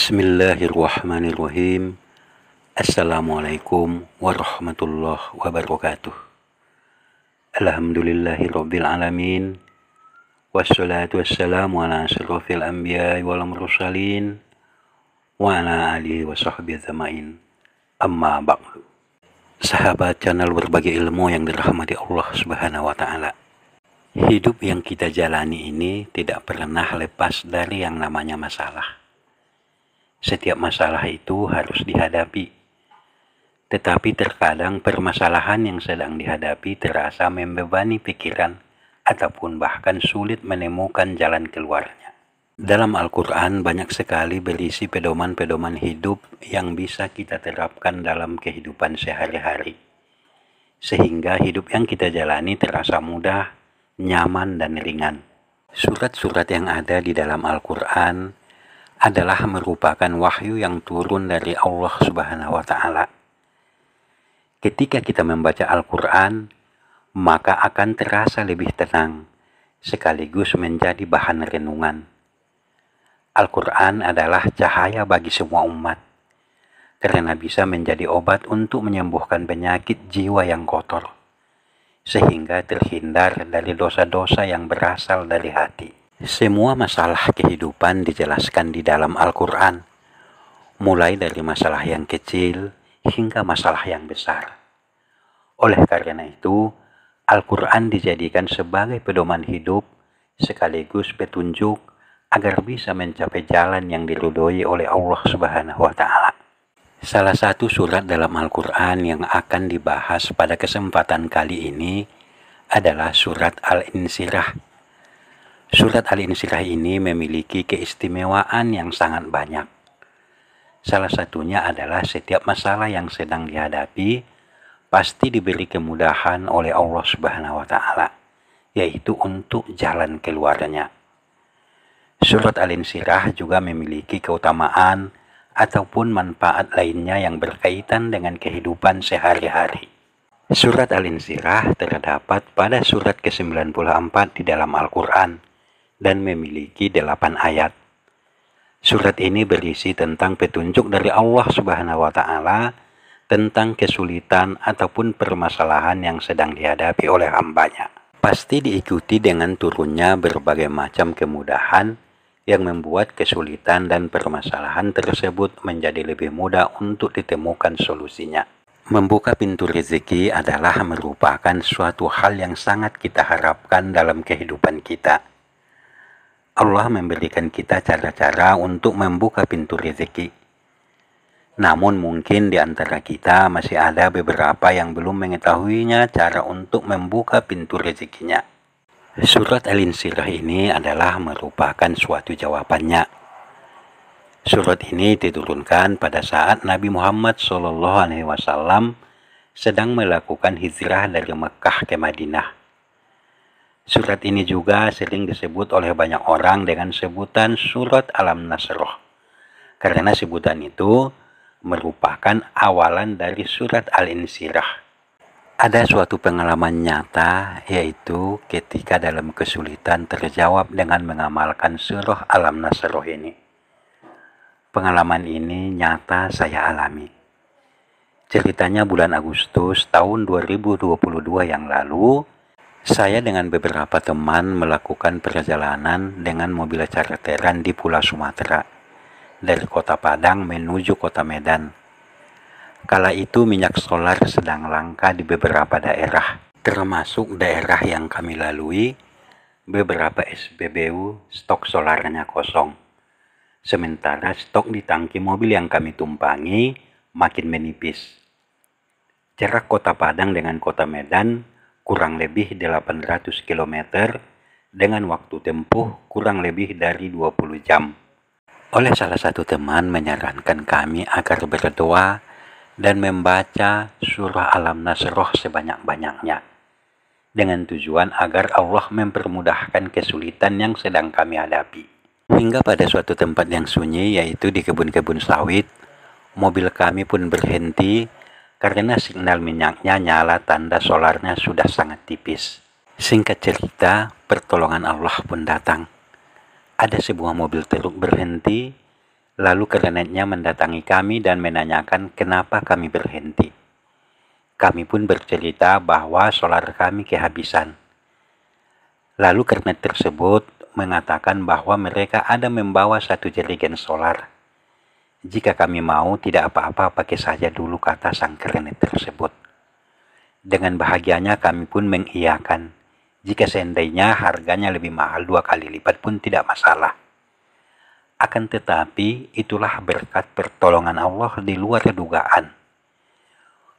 Bismillahirrahmanirrahim. Assalamualaikum warahmatullahi wabarakatuh. Alhamdulillahirabbil alamin. Wassalatu wassalamu ala asyrofil anbiya'i wal mursalin wa ala alihi wa sahbihi ajmain. Amma ba'du. Sahabat channel berbagi ilmu yang dirahmati Allah Subhanahu wa taala. Hidup yang kita jalani ini tidak pernah lepas dari yang namanya masalah. Setiap masalah itu harus dihadapi. Tetapi terkadang permasalahan yang sedang dihadapi terasa membebani pikiran ataupun bahkan sulit menemukan jalan keluarnya. Dalam Al-Quran banyak sekali berisi pedoman-pedoman hidup yang bisa kita terapkan dalam kehidupan sehari-hari. Sehingga hidup yang kita jalani terasa mudah, nyaman, dan ringan. Surat-surat yang ada di dalam Al-Quran adalah merupakan wahyu yang turun dari Allah Subhanahu wa taala. Ketika kita membaca Al-Quran, maka akan terasa lebih tenang, sekaligus menjadi bahan renungan. Al-Quran adalah cahaya bagi semua umat, karena bisa menjadi obat untuk menyembuhkan penyakit jiwa yang kotor, sehingga terhindar dari dosa-dosa yang berasal dari hati. Semua masalah kehidupan dijelaskan di dalam Al-Quran, mulai dari masalah yang kecil hingga masalah yang besar. Oleh karena itu, Al-Quran dijadikan sebagai pedoman hidup sekaligus petunjuk agar bisa mencapai jalan yang diridhoi oleh Allah Subhanahu wa taala. Salah satu surat dalam Al-Quran yang akan dibahas pada kesempatan kali ini adalah surat Al-Insyirah. Surat Al-Insyirah ini memiliki keistimewaan yang sangat banyak. Salah satunya adalah setiap masalah yang sedang dihadapi pasti diberi kemudahan oleh Allah Subhanahu wa taala, yaitu untuk jalan keluarnya. Surat Al-Insyirah juga memiliki keutamaan ataupun manfaat lainnya yang berkaitan dengan kehidupan sehari-hari. Surat Al-Insyirah terdapat pada surat ke-94 di dalam Al-Quran dan memiliki 8 ayat. Surat ini berisi tentang petunjuk dari Allah Subhanahu wa taala tentang kesulitan ataupun permasalahan yang sedang dihadapi oleh hambanya. Pasti diikuti dengan turunnya berbagai macam kemudahan yang membuat kesulitan dan permasalahan tersebut menjadi lebih mudah untuk ditemukan solusinya. Membuka pintu rezeki adalah merupakan suatu hal yang sangat kita harapkan dalam kehidupan kita. Allah memberikan kita cara-cara untuk membuka pintu rezeki. Namun mungkin di antara kita masih ada beberapa yang belum mengetahuinya cara untuk membuka pintu rezekinya. Surat Al-Insyirah ini adalah merupakan suatu jawabannya. Surat ini diturunkan pada saat Nabi Muhammad SAW sedang melakukan hijrah dari Mekah ke Madinah. Surat ini juga sering disebut oleh banyak orang dengan sebutan Surat Al-Nasrah, karena sebutan itu merupakan awalan dari Surat Al-Insyirah. Ada suatu pengalaman nyata, yaitu ketika dalam kesulitan terjawab dengan mengamalkan Surah Al-Nasrah ini. Pengalaman ini nyata saya alami. Ceritanya bulan Agustus tahun 2022 yang lalu, saya dengan beberapa teman melakukan perjalanan dengan mobil charteran di Pulau Sumatera, dari kota Padang menuju kota Medan. Kala itu minyak solar sedang langka di beberapa daerah, termasuk daerah yang kami lalui. Beberapa SPBU stok solarnya kosong, sementara stok di tangki mobil yang kami tumpangi makin menipis. Jarak kota Padang dengan kota Medan kurang lebih 800 km dengan waktu tempuh kurang lebih dari 20 jam. Oleh salah satu teman menyarankan kami agar berdoa dan membaca surah Al-Nasrah sebanyak-banyaknya, dengan tujuan agar Allah mempermudahkan kesulitan yang sedang kami hadapi. Hingga pada suatu tempat yang sunyi, yaitu di kebun-kebun sawit, mobil kami pun berhenti karena signal minyaknya nyala, tanda solarnya sudah sangat tipis. Singkat cerita, pertolongan Allah pun datang. Ada sebuah mobil truk berhenti Lalu kernetnya mendatangi kami dan menanyakan kenapa kami berhenti. Kami pun bercerita bahwa solar kami kehabisan. Lalu kernet tersebut mengatakan bahwa mereka ada membawa 1 jerigen solar. Jika kami mau, tidak apa-apa, pakai saja dulu, kata sang kernet tersebut. Dengan bahagianya kami pun mengiyakan. Jika seandainya harganya lebih mahal 2 kali lipat pun tidak masalah. Akan tetapi itulah berkat pertolongan Allah di luar dugaan.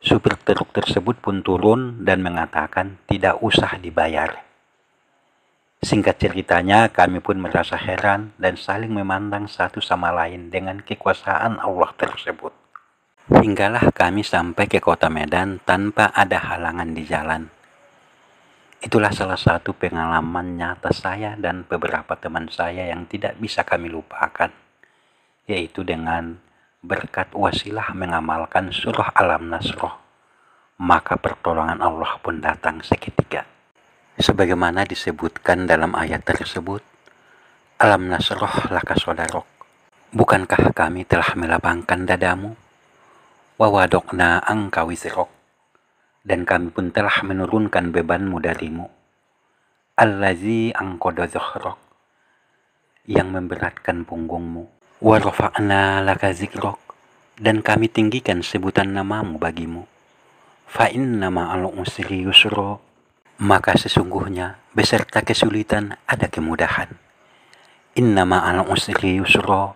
Supir truk tersebut pun turun dan mengatakan tidak usah dibayar. Singkat ceritanya, kami pun merasa heran dan saling memandang satu sama lain dengan kekuasaan Allah tersebut. Hinggalah kami sampai ke kota Medan tanpa ada halangan di jalan. Itulah salah satu pengalaman nyata saya dan beberapa teman saya yang tidak bisa kami lupakan, yaitu dengan berkat wasilah mengamalkan surah Al-Nasroh, maka pertolongan Allah pun datang seketika. Sebagaimana disebutkan dalam ayat tersebut, Alam nasroh laka sodarok, bukankah kami telah melapangkan dadamu? Wawadokna angka wizrok, dan kami pun telah menurunkan bebanmu darimu. Allazi angkodo zohrok, yang memberatkan punggungmu. Warofa'na laka zikrok, dan kami tinggikan sebutan namamu bagimu. Fa'inna ma'al usri yusro, maka sesungguhnya beserta kesulitan ada kemudahan. Inna ma'al usri yusro,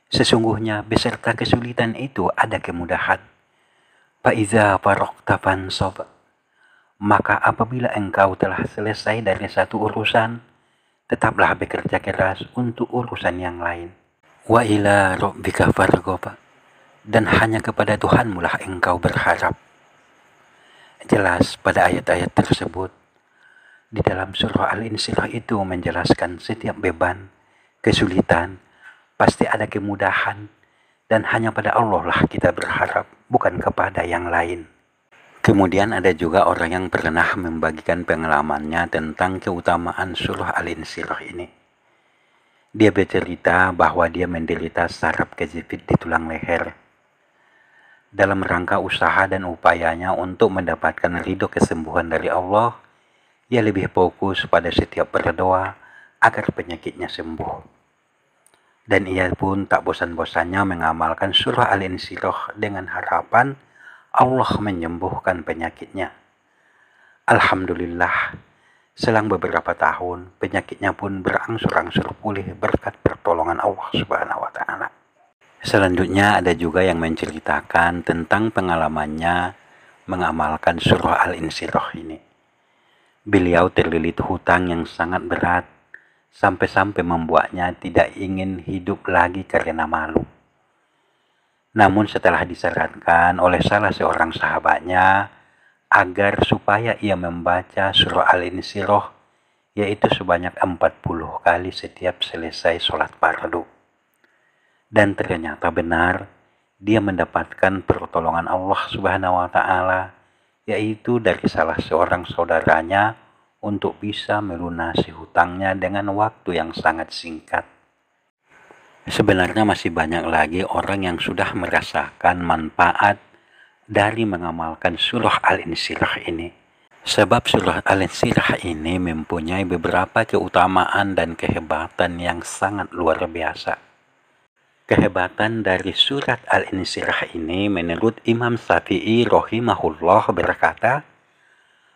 sesungguhnya beserta kesulitan itu ada kemudahan. Fa'iza farokta fansob, maka apabila engkau telah selesai dari satu urusan, tetaplah bekerja keras untuk urusan yang lain. Wa ila rabbika farghab, dan hanya kepada Tuhanmu lah engkau berharap. Jelas pada ayat-ayat tersebut, di dalam surah Al-Insyirah itu menjelaskan setiap beban, kesulitan, pasti ada kemudahan, dan hanya pada Allah lah kita berharap, bukan kepada yang lain. Kemudian ada juga orang yang pernah membagikan pengalamannya tentang keutamaan surah Al-Insyirah ini. Dia bercerita bahwa dia menderita saraf kejepit di tulang leher. Dalam rangka usaha dan upayanya untuk mendapatkan ridho kesembuhan dari Allah, ia lebih fokus pada setiap berdoa agar penyakitnya sembuh. Dan ia pun tak bosan-bosannya mengamalkan surah Al-Insyirah dengan harapan Allah menyembuhkan penyakitnya. Alhamdulillah, selang beberapa tahun, penyakitnya pun berangsur-angsur pulih berkat pertolongan Allah Subhanahu wa Ta'ala. Selanjutnya ada juga yang menceritakan tentang pengalamannya mengamalkan surah Al-Insyirah ini. Beliau terlilit hutang yang sangat berat, sampai-sampai membuatnya tidak ingin hidup lagi karena malu. Namun setelah disarankan oleh salah seorang sahabatnya agar supaya ia membaca surah Al-Insyirah, yaitu sebanyak 40 kali setiap selesai sholat fardu. Dan ternyata benar, dia mendapatkan pertolongan Allah Subhanahu wa Ta'ala, yaitu dari salah seorang saudaranya untuk bisa melunasi hutangnya dengan waktu yang sangat singkat. Sebenarnya masih banyak lagi orang yang sudah merasakan manfaat dari mengamalkan surah Al-Insyirah ini. Sebab surah Al-Insyirah ini mempunyai beberapa keutamaan dan kehebatan yang sangat luar biasa. Kehebatan dari surat Al-Insyirah ini menurut Imam Syafi'i rahimahullah berkata,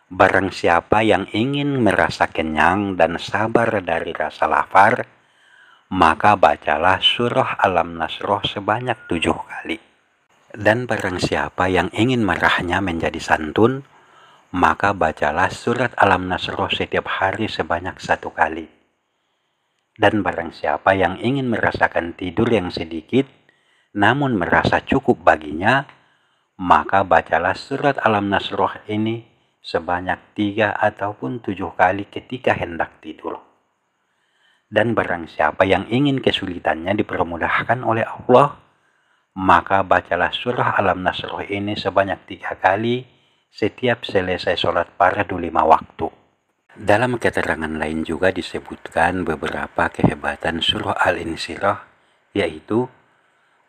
barang siapa yang ingin merasa kenyang dan sabar dari rasa lapar, maka bacalah surah Al-Nasroh sebanyak 7 kali. Dan barang siapa yang ingin marahnya menjadi santun, maka bacalah surat Al-Nasroh setiap hari sebanyak 1 kali. Dan barang siapa yang ingin merasakan tidur yang sedikit, namun merasa cukup baginya, maka bacalah surat Al-Nasroh ini sebanyak 3 ataupun 7 kali ketika hendak tidur. Dan barang siapa yang ingin kesulitannya dipermudahkan oleh Allah, maka bacalah surah Al-Nasroh ini sebanyak 3 kali setiap selesai sholat fardu 5 waktu. Dalam keterangan lain juga disebutkan beberapa kehebatan surah Al-Insyirah yaitu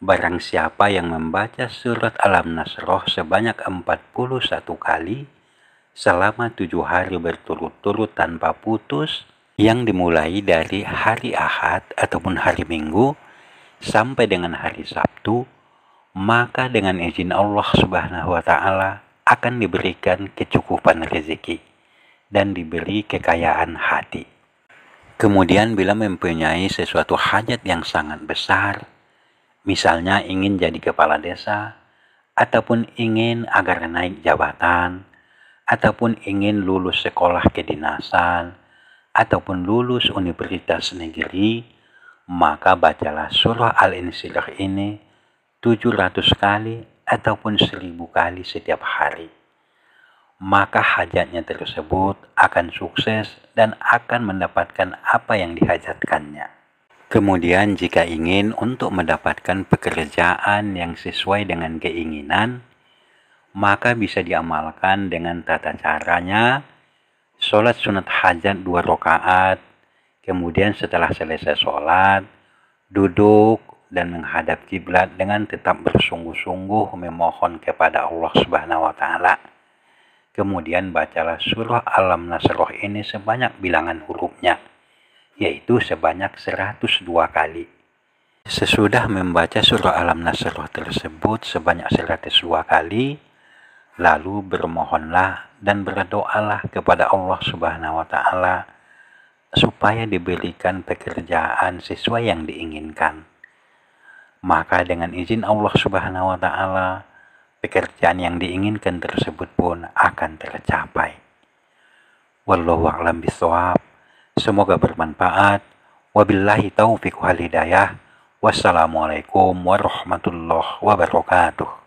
barang siapa yang membaca surat Al-Nasroh sebanyak 41 kali selama 7 hari berturut-turut tanpa putus, yang dimulai dari hari Ahad ataupun hari Minggu sampai dengan hari Sabtu, maka dengan izin Allah Subhanahu wa Ta'ala akan diberikan kecukupan rezeki dan diberi kekayaan hati. Kemudian bila mempunyai sesuatu hajat yang sangat besar, misalnya ingin jadi kepala desa, ataupun ingin agar naik jabatan, ataupun ingin lulus sekolah kedinasan, ataupun lulus universitas negeri, maka bacalah surah Al-Insyirah ini 700 kali ataupun 1000 kali setiap hari. Maka hajatnya tersebut akan sukses dan akan mendapatkan apa yang dihajatkannya. Kemudian jika ingin untuk mendapatkan pekerjaan yang sesuai dengan keinginan, maka bisa diamalkan dengan tata caranya sholat sunat hajat 2 rakaat, kemudian setelah selesai sholat, duduk dan menghadap kiblat dengan tetap bersungguh-sungguh memohon kepada Allah Subhanahu wa Ta'ala. Kemudian bacalah surah Al-Nasroh ini sebanyak bilangan hurufnya, yaitu sebanyak 102 kali. Sesudah membaca surah Al-Nasroh tersebut sebanyak 102 kali, lalu bermohonlah dan berdoalah kepada Allah Subhanahu wa Ta'ala supaya diberikan pekerjaan sesuai yang diinginkan. Maka dengan izin Allah Subhanahu wa Ta'ala, pekerjaan yang diinginkan tersebut pun akan tercapai. Wallahu a'lam bishawab. Semoga bermanfaat. Wabillahi taufiq wal hidayah. Wassalamualaikum warahmatullahi wabarakatuh.